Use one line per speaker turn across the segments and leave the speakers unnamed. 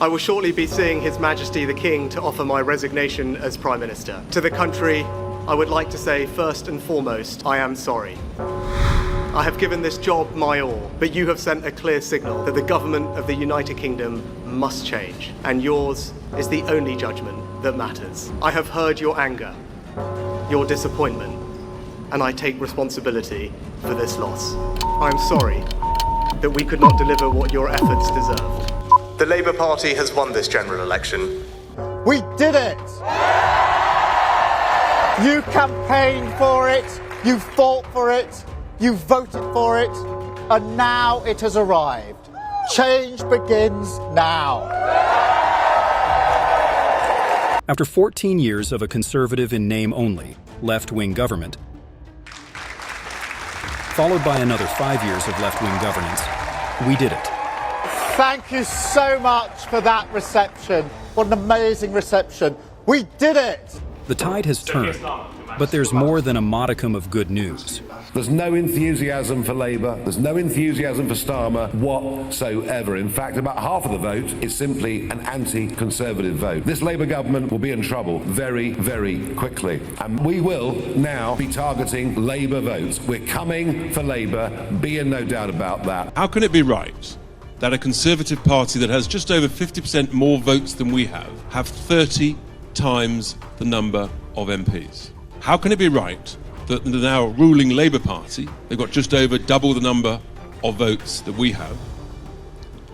I will shortly be seeing His Majesty the King to offer my resignation as Prime Minister. To the country, I would like to say first and foremost, I am sorry. I have given this job my all, but you have sent a clear signal that the government of the United Kingdom must change, and yours is the only judgment that matters. I have heard your anger, your disappointment, and I take responsibility for this loss. I'm sorry that we could not deliver what your efforts deserved. The Labour Party has won this general election.
We did it! You campaigned for it, you fought for it, you voted for it, and now it has arrived. Change begins now.
After 14 years of a Conservative in name only, left-wing government, followed by another 5 years of left-wing governance, we did it.
Thank you so much for that reception. What an amazing reception. We did it!
The tide has turned, but there's more than a modicum of good news.
There's no enthusiasm for Labour, there's no enthusiasm for Starmer whatsoever. In fact, about half of the vote is simply an anti-Conservative vote. This Labour government will be in trouble very, very quickly. And we will now be targeting Labour votes. We're coming for Labour, be in no doubt about that.
How can it be right that a Conservative Party that has just over 50% more votes than we have 30 times the number of MPs? How can it be right that the now ruling Labour Party, they've got just over double the number of votes that we have,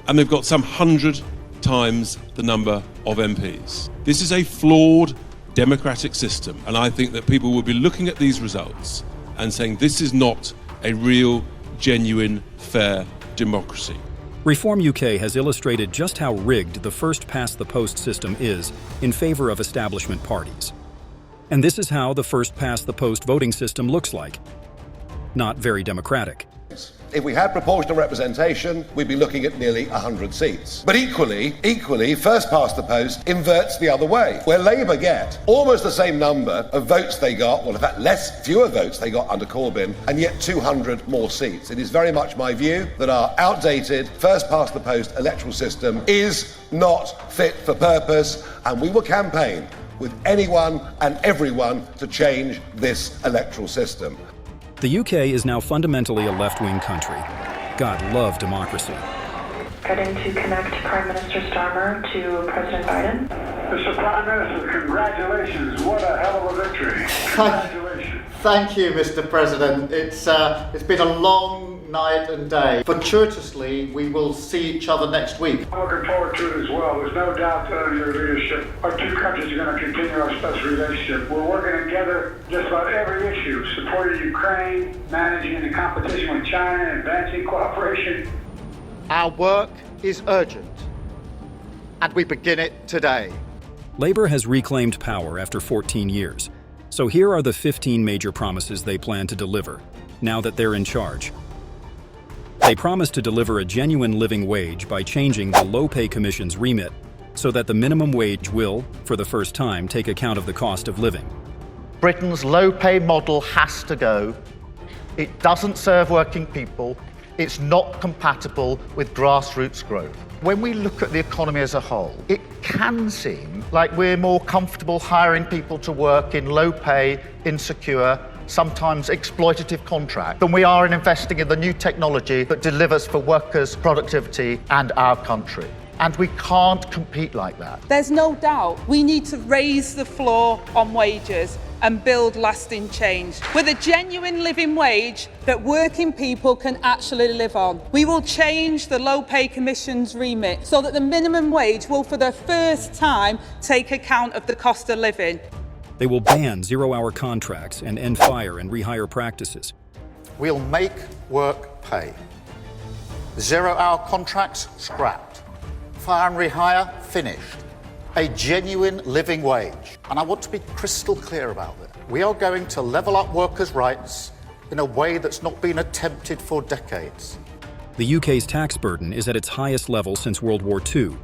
and they've got some 100 times the number of MPs? This is a flawed democratic system, and I think that people will be looking at these results and saying this is not a real, genuine, fair democracy.
Reform UK has illustrated just how rigged the first-past-the-post system is in favour of establishment parties. And this is how the first-past-the-post voting system looks like. Not very democratic.
If we had proportional representation, we'd be looking at nearly 100 seats. But equally, first past the post inverts the other way, where Labour get almost the same number of votes they got, well, in fact, fewer votes they got under Corbyn, and yet 200 more seats. It is very much my view that our outdated first past the post electoral system is not fit for purpose, and we will campaign with anyone and everyone to change this electoral system.
The UK is now fundamentally a left-wing country. God love democracy.
Getting to connect Prime Minister Starmer to President Biden.
Mr. Prime Minister, congratulations. What a hell of a victory. Congratulations.
Thank you, Mr. President. It's been a long night and day. Fortuitously, we will see each other next week.
I'm looking forward to it as well. There's no doubt that under your leadership, our two countries are going to continue our special relationship. We're working together just about every issue, supporting Ukraine, managing the competition with China, advancing cooperation.
Our work is urgent, and we begin it today.
Labour has reclaimed power after 14 years. So here are the 15 major promises they plan to deliver, now that they're in charge. They promise to deliver a genuine living wage by changing the Low Pay Commission's remit so that the minimum wage will, for the first time, take account of the cost of living.
Britain's low-pay model has to go. It doesn't serve working people. It's not compatible with grassroots growth. When we look at the economy as a whole, it can seem like we're more comfortable hiring people to work in low-pay, insecure, sometimes exploitative contracts than we are in investing in the new technology that delivers for workers' productivity and our country. And we can't compete like that.
There's no doubt we need to raise the floor on wages and build lasting change with a genuine living wage that working people can actually live on. We will change the Low Pay Commission's remit so that the minimum wage will for the first time take account of the cost of living.
They will ban zero-hour contracts and end fire and rehire practices.
We'll make work pay. Zero-hour contracts scrapped. Fire and rehire finished. A genuine living wage. And I want to be crystal clear about this. We are going to level up workers' rights in a way that's not been attempted for decades.
The UK's tax burden is at its highest level since World War II.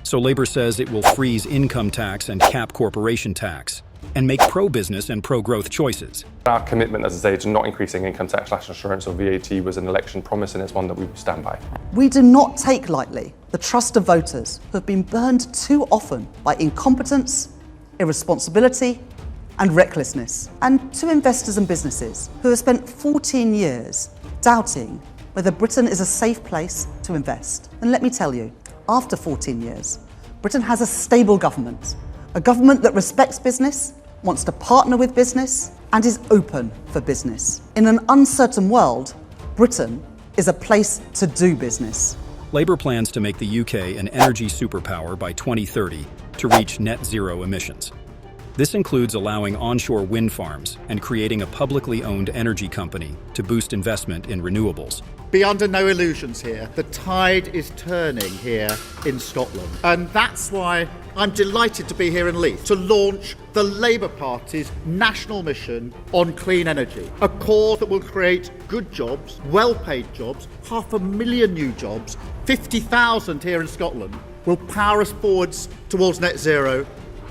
So Labour says it will freeze income tax and cap corporation tax. and make pro-business and pro-growth choices.
Our commitment, as I say, to not increasing income tax, national insurance or VAT was an election promise, and it's one that we stand by.
We do not take lightly the trust of voters who have been burned too often by incompetence, irresponsibility and recklessness, and to investors and businesses who have spent 14 years doubting whether Britain is a safe place to invest. And let me tell you, after 14 years, Britain has a stable government, a government that respects business, wants to partner with business, and is open for business. In an uncertain world, Britain is a place to do business.
Labour plans to make the UK an energy superpower by 2030 to reach net zero emissions. This includes allowing onshore wind farms and creating a publicly owned energy company to boost investment in renewables.
Be under no illusions here. The tide is turning here in Scotland. And that's why I'm delighted to be here in Leith to launch the Labour Party's national mission on clean energy. A cause that will create good jobs, well-paid jobs, 500,000 new jobs, 50,000 here in Scotland, will power us forwards towards net zero,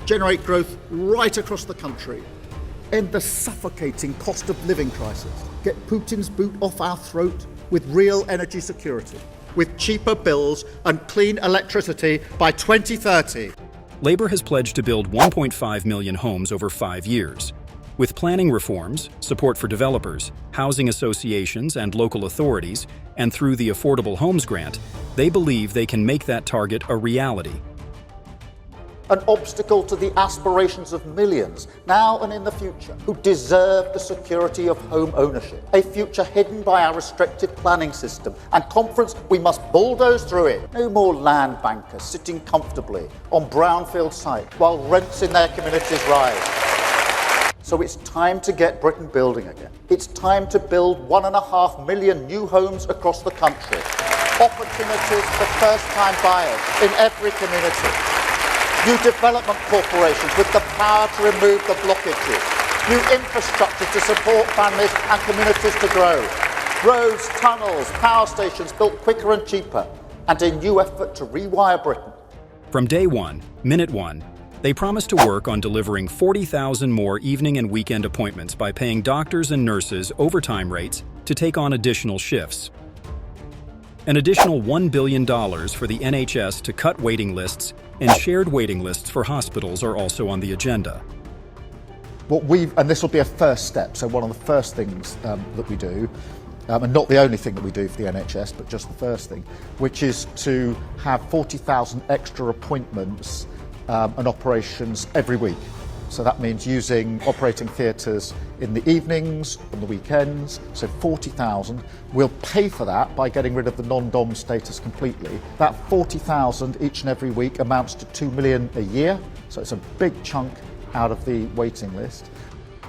generate growth right across the country, end the suffocating cost of living crisis, get Putin's boot off our throat with real energy security, with cheaper bills and clean electricity by 2030.
Labour has pledged to build 1.5 million homes over 5 years. With planning reforms, support for developers, housing associations and local authorities, and through the Affordable Homes Grant, they believe they can make that target a reality.
An obstacle to the aspirations of millions, now and in the future, who deserve the security of home ownership. A future hidden by our restrictive planning system and conference we must bulldoze through it. No more land bankers sitting comfortably on brownfield sites while rents in their communities rise. So it's time to get Britain building again. It's time to build 1.5 million new homes across the country. Opportunities for first-time buyers in every community. New development corporations with the power to remove the blockages. New infrastructure to support families and communities to grow. Roads, tunnels, power stations built quicker and cheaper. And a new effort to rewire Britain.
From day one, minute one, they promised to work on delivering 40,000 more evening and weekend appointments by paying doctors and nurses overtime rates to take on additional shifts. An additional $1 billion for the NHS to cut waiting lists, and shared waiting lists for hospitals are also on the agenda.
And this will be a first step, so one of the first things that we do, and not the only thing that we do for the NHS, but just the first thing, which is to have 40,000 extra appointments and operations every week. So that means using operating theatres in the evenings, on the weekends, so 40,000. We'll pay for that by getting rid of the non-dom status completely. That 40,000 each and every week amounts to 2 million a year, so it's a big chunk out of the waiting list.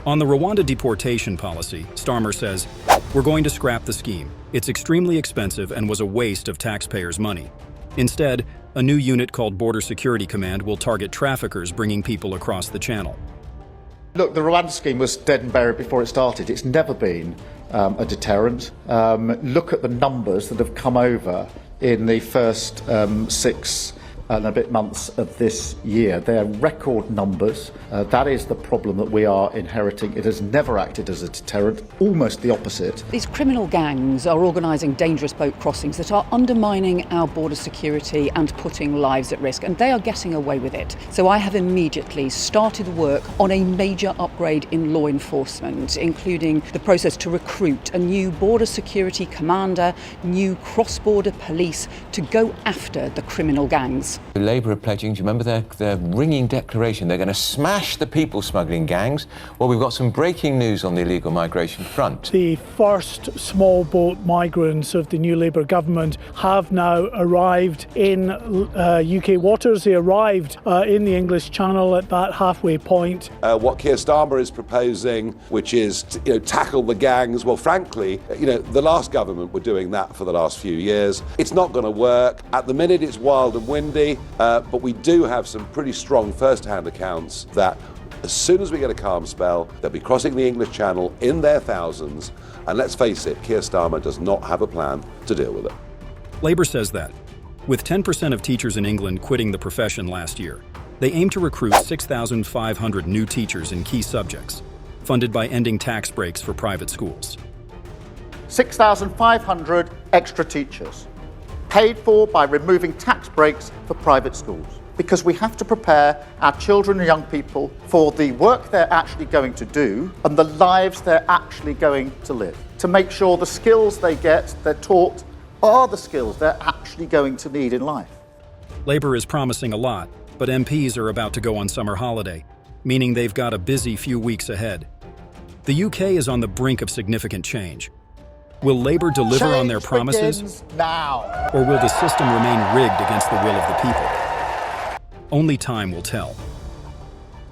On the Rwanda deportation policy, Starmer says, "We're going to scrap the scheme. It's extremely expensive and was a waste of taxpayers' money. Instead, a new unit called Border Security Command will target traffickers bringing people across the channel."
Look, the Rwanda scheme was dead and buried before it started. It's never been a deterrent. Look at the numbers that have come over in the first 6 and a bit months of this year. They're record numbers. That is the problem that we are inheriting. It has never acted as a deterrent, almost the opposite.
These criminal gangs are organising dangerous boat crossings that are undermining our border security and putting lives at risk, and they are getting away with it. So I have immediately started work on a major upgrade in law enforcement, including the process to recruit a new border security commander, new cross-border police to go after the criminal gangs.
Labour are pledging, do you remember their ringing declaration? They're going to smash the people smuggling gangs. Well, we've got some breaking news on the illegal migration front.
The first small boat migrants of the new Labour government have now arrived in UK waters. They arrived in the English Channel at that halfway point.
What Keir Starmer is proposing, which is to, tackle the gangs, well, frankly, the last government were doing that for the last few years. It's not going to work. At the minute, it's wild and windy. But we do have some pretty strong first-hand accounts that as soon as we get a calm spell, they'll be crossing the English Channel in their thousands. And let's face it, Keir Starmer does not have a plan to deal with it.
Labour says that, with 10% of teachers in England quitting the profession last year, They aim to recruit 6,500 new teachers in key subjects, funded by ending tax breaks for private schools.
6,500 extra teachers, paid for by removing tax breaks for private schools. Because we have to prepare our children and young people for the work they're actually going to do and the lives they're actually going to live. To make sure the skills they get, they're taught, are the skills they're actually going to need in life.
Labour is promising a lot, but MPs are about to go on summer holiday, meaning they've got a busy few weeks ahead. The UK is on the brink of significant change. Will Labour deliver on their promises?
Now.
Or will the system remain rigged against the will of the people? Only time will tell.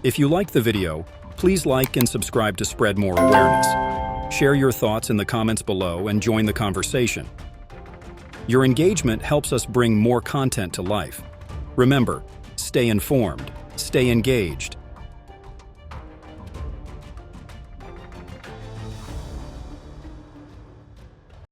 If you liked the video, please like and subscribe to spread more awareness. Share your thoughts in the comments below and join the conversation. Your engagement helps us bring more content to life. Remember, stay informed, stay engaged,